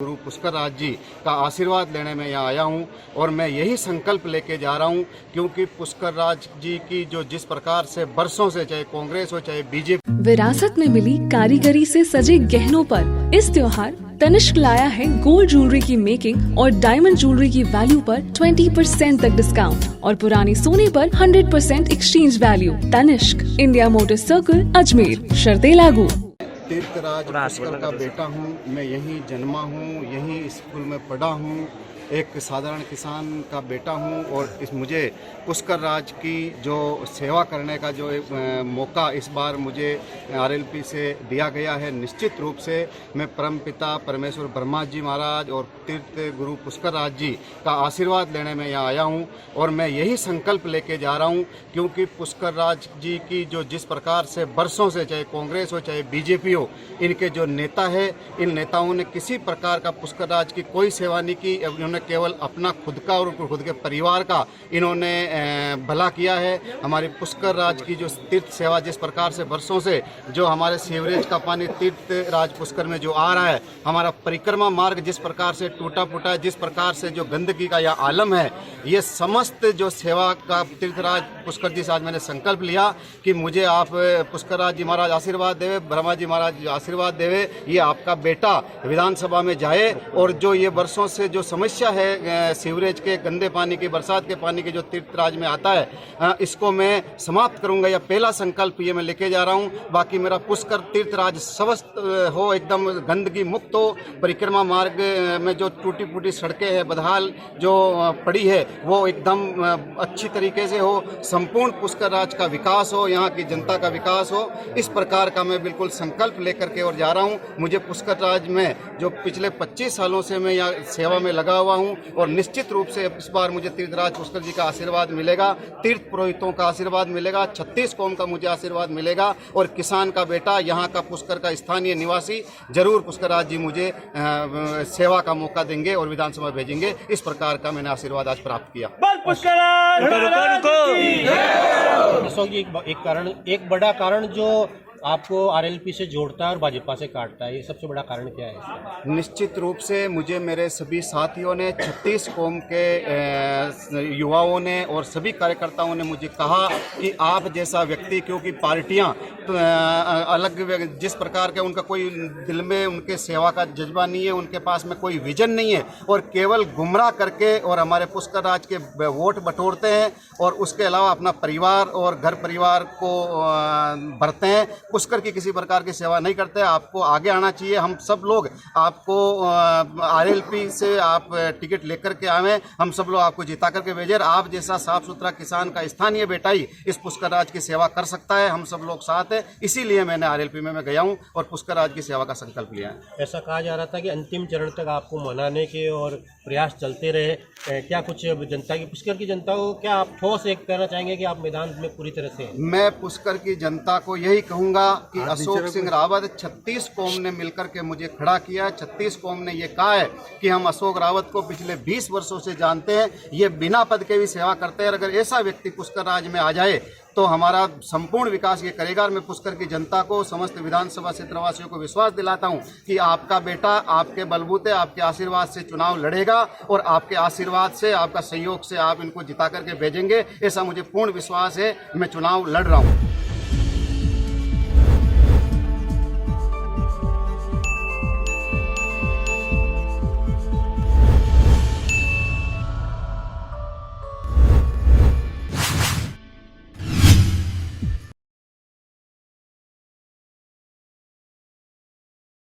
गुरु पुष्कर राज जी का आशीर्वाद लेने में यहाँ आया हूँ और मैं यही संकल्प लेके जा रहा हूँ, क्योंकि पुष्कर राज जी की जो जिस प्रकार से बरसों से, चाहे कांग्रेस हो चाहे बीजेपी, विरासत में मिली कारीगरी से सजे गहनों पर इस त्योहार तनिष्क लाया है गोल्ड ज्वेलरी की मेकिंग और डायमंड ज्वेलरी की वैल्यू पर 20% तक डिस्काउंट और पुराने सोने पर 100% exchange value. Tanishq, India motor circle, Ajmer. शर्तें लागू। तीर्थराज पुष्कर का बेटा हूँ, मैं यहीं जन्मा हूँ, यहीं स्कूल में पढ़ा हूँ, एक साधारण किसान का बेटा हूँ और मुझे पुष्कर राज की जो सेवा करने का जो मौका इस बार मुझे आरएलपी से दिया गया है, निश्चित रूप से मैं परमपिता परमेश्वर ब्रह्मा जी महाराज और तीर्थ गुरु पुष्कर राज जी का आशीर्वाद लेने में यहाँ आया हूँ और मैं यही संकल्प लेके जा रहा हूँ, क्योंकि पुष्कर राज जी की जो जिस प्रकार से बरसों से, चाहे कांग्रेस हो चाहे बीजेपी हो, इनके जो नेता है, इन नेताओं ने किसी प्रकार का पुष्कर राज की कोई सेवा नहीं की। इन्होंने केवल अपना खुद का और खुद के परिवार का इन्होंने भला किया है। हमारी पुष्कर राज की जो तीर्थ सेवा जिस प्रकार से बरसों से जो हमारे सीवरेज का पानी तीर्थ राज पुष्कर में जो आ रहा है, हमारा परिक्रमा मार्ग जिस प्रकार से टूटा फूटा है, जिस प्रकार से जो गंदगी का यह आलम है, ये समस्त जो सेवा का तीर्थराज पुष्कर जी से आज मैंने संकल्प लिया कि मुझे आप पुष्कर राज जी महाराज आशीर्वाद देवे, ब्रह्मा जी महाराज आशीर्वाद देवे, ये आपका बेटा विधानसभा में जाए और जो ये वर्षों से जो समस्या है सीवरेज के गंदे पानी की, बरसात के पानी की जो तीर्थराज में आता है, इसको मैं समाप्त करूंगा। यह पहला संकल्प ये मैं लेके जा रहा हूँ। बाकी मेरा पुष्कर तीर्थराज स्वस्थ हो, एकदम गंदगी मुक्त हो, परिक्रमा मार्ग में जो टूटी फूटी सड़कें हैं, बदहाल जो पड़ी है, वो एकदम अच्छी तरीके से हो, संपूर्ण पुष्कर राज का विकास हो, यहाँ की जनता का विकास हो, इस प्रकार का मैं बिल्कुल संकल्प लेकर के और जा रहा हूँ। मुझे पुष्कर राज में जो पिछले 25 सालों से मैं यहाँ सेवा में लगा हुआ हूँ और निश्चित रूप से इस बार मुझे तीर्थराज पुष्कर जी का आशीर्वाद मिलेगा, तीर्थ पुरोहितों का आशीर्वाद मिलेगा, 36 कौम का मुझे आशीर्वाद मिलेगा और किसान का बेटा, यहाँ का पुष्कर का स्थानीय निवासी, जरूर पुष्कर राज जी मुझे सेवा का मौका देंगे और विधानसभा भेजेंगे। इस प्रकार का मैंने आशीर्वाद आज प्राप्त किया। एक बड़ा कारण जो आपको आरएलपी से जोड़ता है और भाजपा से काटता है, ये सबसे बड़ा कारण क्या है इसका? निश्चित रूप से मुझे मेरे सभी साथियों ने, 36 कौम के युवाओं ने और सभी कार्यकर्ताओं ने मुझे कहा कि आप जैसा व्यक्ति, क्योंकि पार्टियां तो अलग जिस प्रकार के, उनका कोई दिल में उनके सेवा का जज्बा नहीं है, उनके पास में कोई विजन नहीं है और केवल गुमराह करके और हमारे पुष्कर राज के वोट बटोरते हैं और उसके अलावा अपना परिवार और घर परिवार को भरते हैं। पुष्कर की किसी प्रकार की सेवा नहीं करते। आपको आगे आना चाहिए। हम सब लोग आपको आरएलपी से आप टिकट लेकर के आए, हम सब लोग आपको जिता करके भेजे। आप जैसा साफ सुथरा किसान का स्थानीय बेटा ही इस पुष्कर राज की सेवा कर सकता है। हम सब लोग साथ हैं, इसीलिए मैंने आरएलपी में मैं गया हूं और पुष्कर राज की सेवा का संकल्प लिया है। ऐसा कहा जा रहा था कि अंतिम चरण तक आपको मनाने के और प्रयास चलते रहे, क्या कुछ जनता की, पुष्कर की जनता को क्या आप ठोस एक कहना चाहेंगे कि आप मैदान में पूरी तरह से? मैं पुष्कर की जनता को यही कहूँगा कि अशोक सिंह रावत, 36 कौम ने मिलकर के मुझे खड़ा किया। 36 कौम ने ये कहा है कि हम अशोक रावत को पिछले 20 वर्षों से जानते हैं, ये बिना पद के भी सेवा करते हैं। अगर ऐसा व्यक्ति पुष्कर राज में आ जाए तो हमारा संपूर्ण विकास ये करेगा। मैं पुष्कर की जनता को, समस्त विधानसभा क्षेत्रवासियों को विश्वास दिलाता हूं कि आपका बेटा आपके बलबूते, आपके आशीर्वाद से चुनाव लड़ेगा और आपके आशीर्वाद से, आपका सहयोग से आप इनको जिता करके भेजेंगे। ऐसा मुझे पूर्ण विश्वास है। मैं चुनाव लड़ रहा हूं।